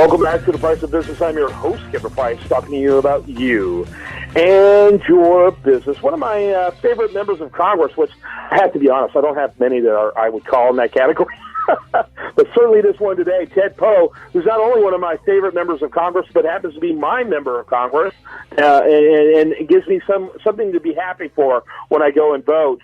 Welcome back to The Price of Business. I'm your host, Kevin Price, talking to you about you and your business. One of my favorite members of Congress, which I have to be honest, I don't have many that I would call in that category, but certainly this one today, Ted Poe, who's not only one of my favorite members of Congress, but happens to be my member of Congress, and it gives me something to be happy for when I go and vote.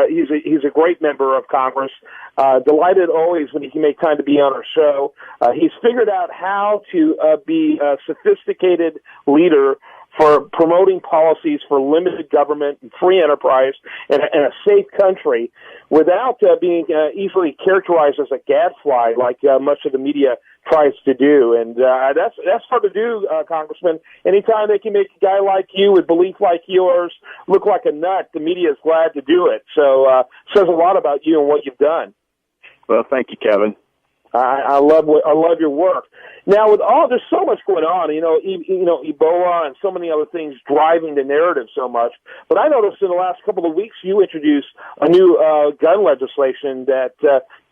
He's a great member of Congress. Delighted always when he can make time to be on our show. He's figured out how to be a sophisticated leader for promoting policies for limited government and free enterprise and a safe country without being easily characterized as a gadfly like much of the media tries to do. And that's hard to do, Congressman. Anytime they can make a guy like you with belief like yours look like a nut, the media is glad to do it. So says a lot about you and what you've done. Well, thank you, Kevin. I love your work. Now, with there's so much going on, Ebola and so many other things driving the narrative so much. But I noticed in the last couple of weeks you introduced a new gun legislation that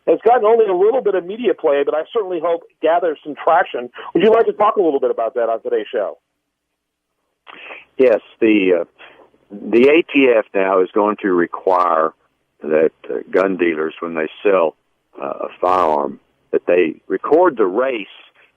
has gotten only a little bit of media play, but I certainly hope gathers some traction. Would you like to talk a little bit about that on today's show? Yes, the ATF now is going to require that gun dealers, when they sell a firearm, that they record the race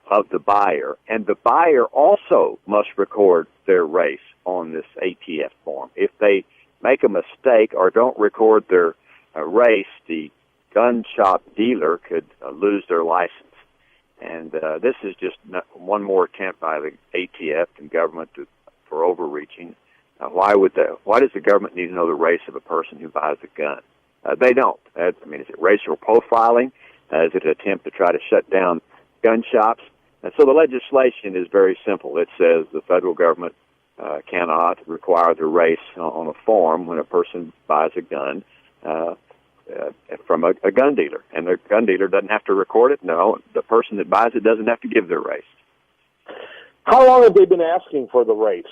of the buyer, and the buyer also must record their race on this ATF form. If they make a mistake or don't record their race, the gun shop dealer could lose their license. And this is just one more attempt by the ATF and government for overreaching. Why does the government need to know the race of a person who buys a gun? They don't. Is it racial profiling? Is it an attempt to try to shut down gun shops? And so the legislation is very simple. It says the federal government cannot require the race on a form when a person buys a gun from a gun dealer. And the gun dealer doesn't have to record it. No, the person that buys it doesn't have to give their race. How long have they been asking for the race?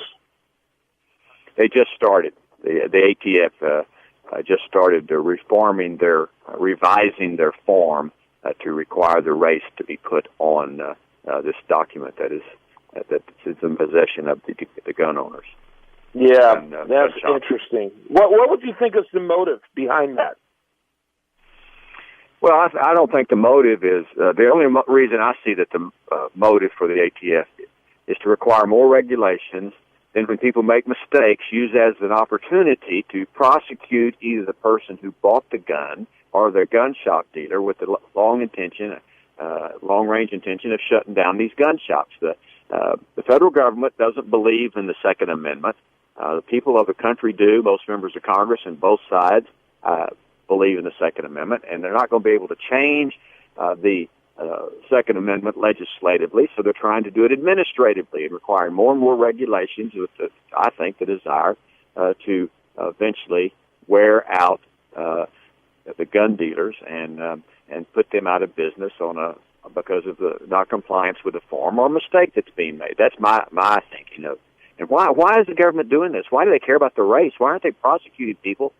They just started. The ATF just started revising their form to require the race to be put on this document that is in possession of the gun owners. Yeah, that's interesting. What would you think is the motive behind that? Well, I don't think the motive is the only reason I see that the motive for the ATF is to require more regulations. Then when people make mistakes, use as an opportunity to prosecute either the person who bought the gun or the gun shop dealer with the long-range intention of shutting down these gun shops. The federal government doesn't believe in the Second Amendment. The people of the country do. Most members of Congress and both sides believe in the Second Amendment, and they're not going to be able to change the Second Amendment legislatively, so they're trying to do it administratively and requiring more and more regulations with, I think, the desire to eventually wear out the gun dealers and put them out of business because of the non-compliance with the form or mistake that's being made. That's my thinking of. And why is the government doing this? Why do they care about the race? Why aren't they prosecuting people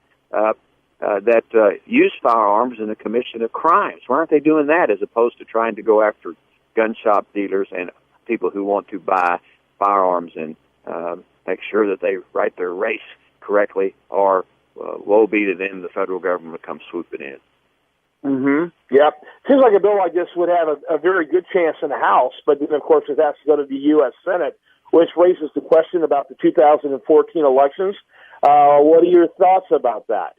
that use firearms in the commission of crimes? Why aren't they doing that as opposed to trying to go after gun shop dealers and people who want to buy firearms and make sure that they write their race correctly, or woe be to them, the federal government comes swooping in. Mm-hmm. Yep. Seems like a bill like this would have a very good chance in the House, but then, of course, it has to go to the U.S. Senate, which raises the question about the 2014 elections. What are your thoughts about that?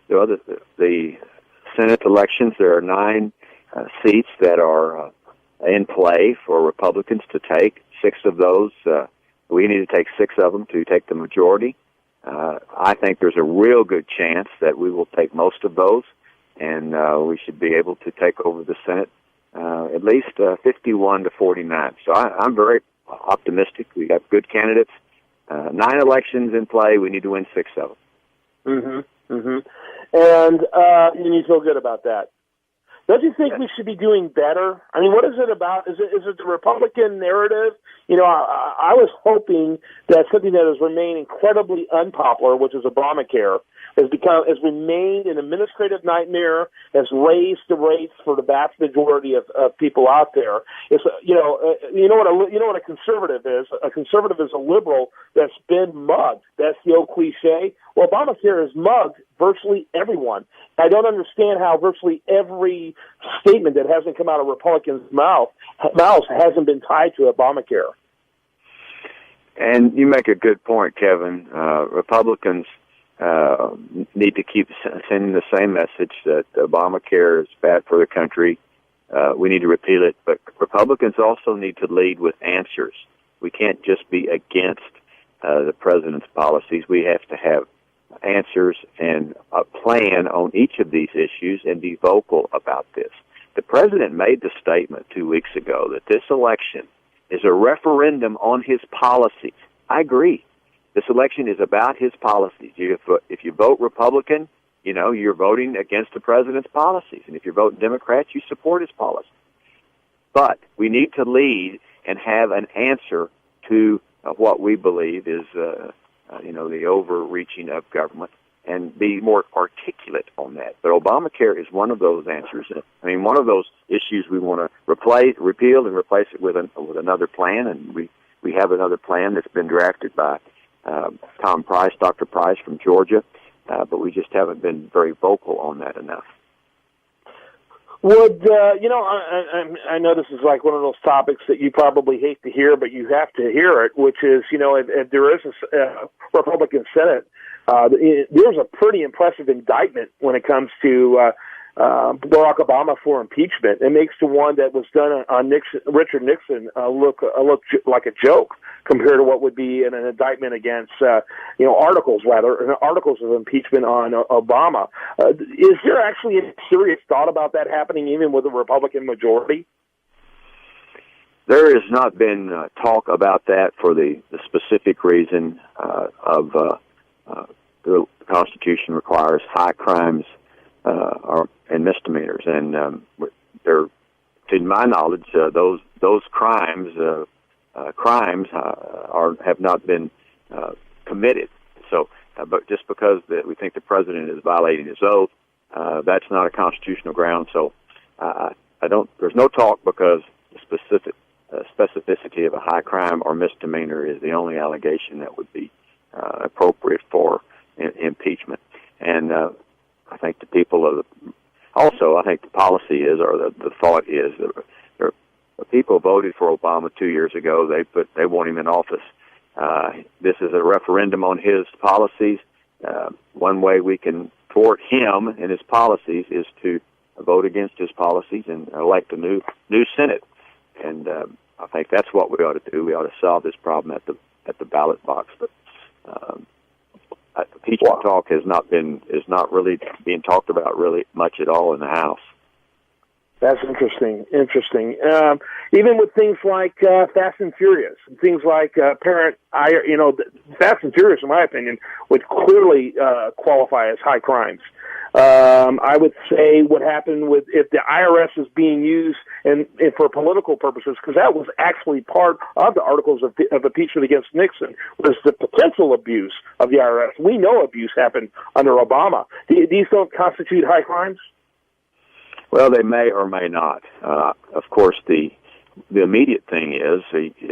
Well, the Senate elections, there are 9 seats that are in play for Republicans to take. 6 of those, we need to take 6 of them to take the majority. I think there's a real good chance that we will take most of those, and we should be able to take over the Senate at least 51 to 49. So I'm very optimistic. We got good candidates. 9 elections in play. We need to win 6 of them. And you feel good about that. Don't you think we should be doing better? I mean, what is it about? Is it the Republican narrative? I was hoping that something that has remained incredibly unpopular, which is Obamacare, has remained an administrative nightmare, has raised the rates for the vast majority of people out there. It's you know what a conservative is. A conservative is a liberal that's been mugged. That's the old cliche. Well, Obamacare has mugged virtually everyone. I don't understand how virtually every statement that hasn't come out of Republicans' mouths hasn't been tied to Obamacare. And you make a good point, Kevin. Republicans need to keep sending the same message that Obamacare is bad for the country. We need to repeal it. But Republicans also need to lead with answers. We can't just be against the president's policies. We have to have answers and a plan on each of these issues and be vocal about this. The president made the statement 2 weeks ago that this election is a referendum on his policies. I agree. This election is about his policies. If you vote Republican, you're voting against the president's policies. And if you're voting Democrat, you support his policies. But we need to lead and have an answer to what we believe is, the overreaching of government, and be more articulate on that. But Obamacare is one of those answers. I mean, one of those issues we want to repeal and replace it with another plan, and we have another plan that's been drafted by Dr. Price from Georgia, but we just haven't been very vocal on that enough. Would I know this is like one of those topics that you probably hate to hear, but you have to hear it, which is, if there is a Republican Senate, there's a pretty impressive indictment when it comes to Barack Obama for impeachment. It makes the one that was done on Richard Nixon look like a joke compared to what would be an indictment against articles of impeachment on Obama. Is there actually a serious thought about that happening even with a Republican majority? There has not been talk about that for the specific reason of the Constitution requires high crimes and misdemeanors, and to my knowledge, those crimes have not been committed. So, but just because we think the president is violating his oath, that's not a constitutional ground. So, there's no talk because the specificity of a high crime or misdemeanor is the only allegation that would be appropriate for impeachment. And I think the people I think the policy is, or the thought is, that the people voted for Obama 2 years ago. They want him in office. This is a referendum on his policies. One way we can thwart him and his policies is to vote against his policies and elect a new Senate. And I think that's what we ought to do. We ought to solve this problem at the ballot box. But impeachment talk is not really being talked about really much at all in the House. That's interesting. Even with things like Fast and Furious, things like Fast and Furious, in my opinion, would clearly qualify as high crimes. I would say what happened if the IRS is being used and for political purposes, because that was actually part of the articles of impeachment against Nixon, was the potential abuse of the IRS. We know abuse happened under Obama. These don't constitute high crimes? Well, they may or may not. Of course, the immediate thing is,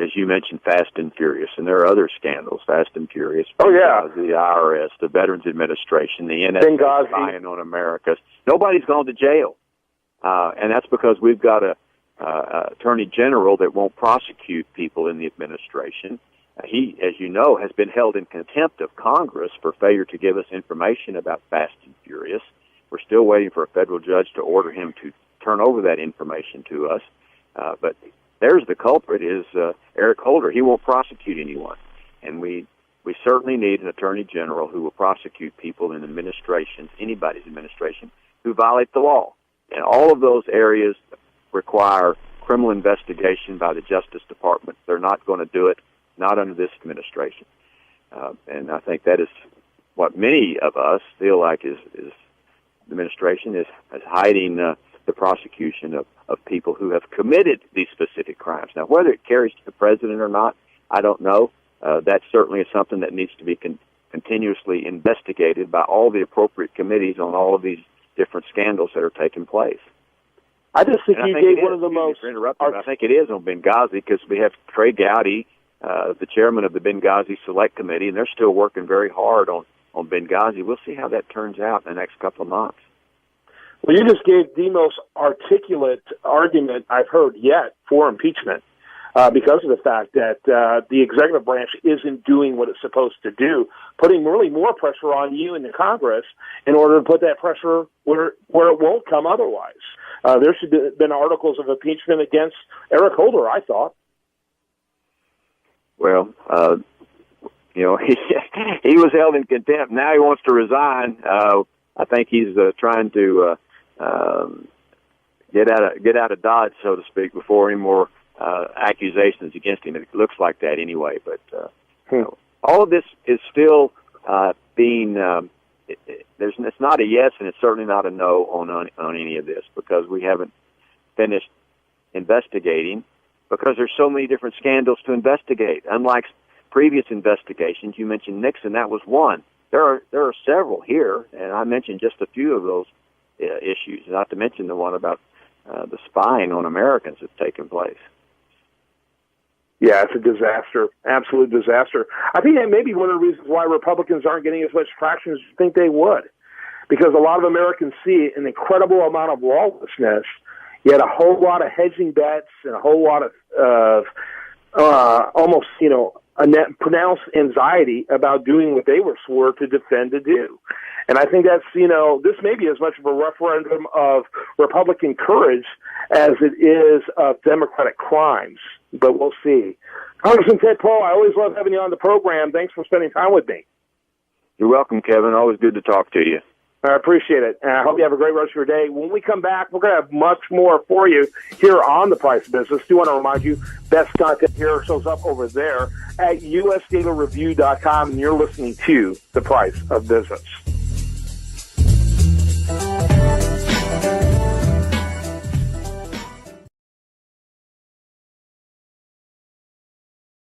as you mentioned, Fast and Furious, and there are other scandals, Fast and Furious. Oh, yeah. The IRS, the Veterans Administration, the NSA spying on America. Nobody's gone to jail. And that's because we've got a attorney general that won't prosecute people in the administration. He, as you know, has been held in contempt of Congress for failure to give us information about Fast and Furious. We're still waiting for a federal judge to order him to turn over that information to us. But there's the culprit, is Eric Holder. He won't prosecute anyone. And we certainly need an attorney general who will prosecute people in administrations, anybody's administration, who violate the law. And all of those areas require criminal investigation by the Justice Department. They're not going to do it, not under this administration. And I think that is what many of us feel like is the administration is hiding the prosecution of people who have committed these specific crimes. Now, whether it carries to the president or not, I don't know. That certainly is something that needs to be continuously investigated by all the appropriate committees on all of these different scandals that are taking place. I just think you gave one of the most... I think it is on Benghazi because we have Trey Gowdy, the chairman of the Benghazi Select Committee, and they're still working very hard on Benghazi. We'll see how that turns out in the next couple of months. Well, you just gave the most articulate argument I've heard yet for impeachment because of the fact that the executive branch isn't doing what it's supposed to do, putting really more pressure on you and the Congress in order to put that pressure where it won't come otherwise. There should have been articles of impeachment against Eric Holder, I thought. Well, he was held in contempt. Now he wants to resign. I think he's trying to get out of Dodge, so to speak, before any more accusations against him. It looks like that anyway. But all of this is still being. It's not a yes, and it's certainly not a no on any of this because we haven't finished investigating because there's so many different scandals to investigate. Unlike previous investigations, you mentioned Nixon, that was one. There are several here, and I mentioned just a few of those issues, not to mention the one about the spying on Americans that's taken place. Yeah, it's a disaster, absolute disaster. I think that may be one of the reasons why Republicans aren't getting as much traction as you think they would, because a lot of Americans see an incredible amount of lawlessness, yet a whole lot of hedging bets and a whole lot of almost, a pronounced anxiety about doing what they were swore to defend to do. And I think that's, this may be as much of a referendum of Republican courage as it is of Democratic crimes, but we'll see. Congressman Ted Poe, I always love having you on the program. Thanks for spending time with me. You're welcome, Kevin. Always good to talk to you. I appreciate it. And I hope you have a great rest of your day. When we come back, we're going to have much more for you here on The Price of Business. Do want to remind you, best content here shows up over there at usdailyreview.com, and you're listening to The Price of Business.